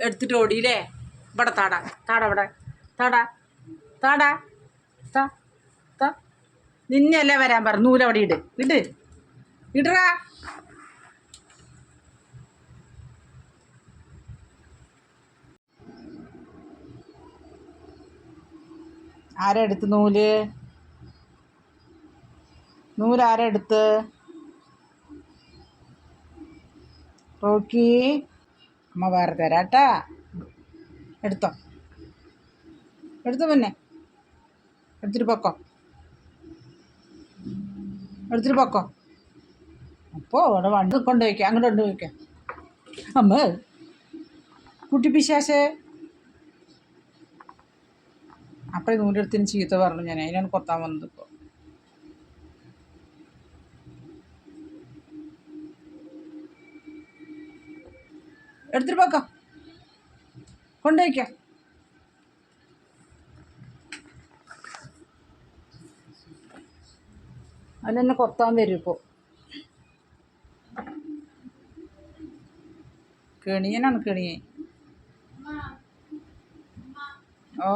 എടുത്തിട്ട് ഓടിയില്ലേ? ഇവിടെ താടാ താടാ ഇവിടെ താടാ താടാ താ താ നിന്നെയല്ലേ വരാൻ പറഞ്ഞു. നൂലവിടെ ഇട് ഇട് ഇടറാ. ആരാ എടുത്ത് നൂല്? നൂലാരാ എടുത്ത്? റോക്കി, അമ്മ വേറെ തരാട്ടാ. എടുത്തോ എടുത്തോ പിന്നെ എടുത്തിട്ട് പൊക്കോ എടുത്തിട്ട് പൊക്കോ. അപ്പോൾ അവിടെ വണ്ടി കൊണ്ടുപോയിക്കാം, അങ്ങോട്ട് കൊണ്ടുപോയിക്കാം. അമ്മ കുട്ടി പിശാശേ. അപ്പം നൂലെടുത്തിന് ചീത്ത പറഞ്ഞു ഞാൻ, അതിനാണ് കൊത്താൻ വന്നത്. ഇപ്പോൾ എടുത്തിട്ട് പോക്കോ, കൊണ്ടുപോയിക്കാം. അതിനെന്നെ കൊത്താൻ വരും ഇപ്പോൾ. കെണിയനാണ് കെണിയൻ. ഓ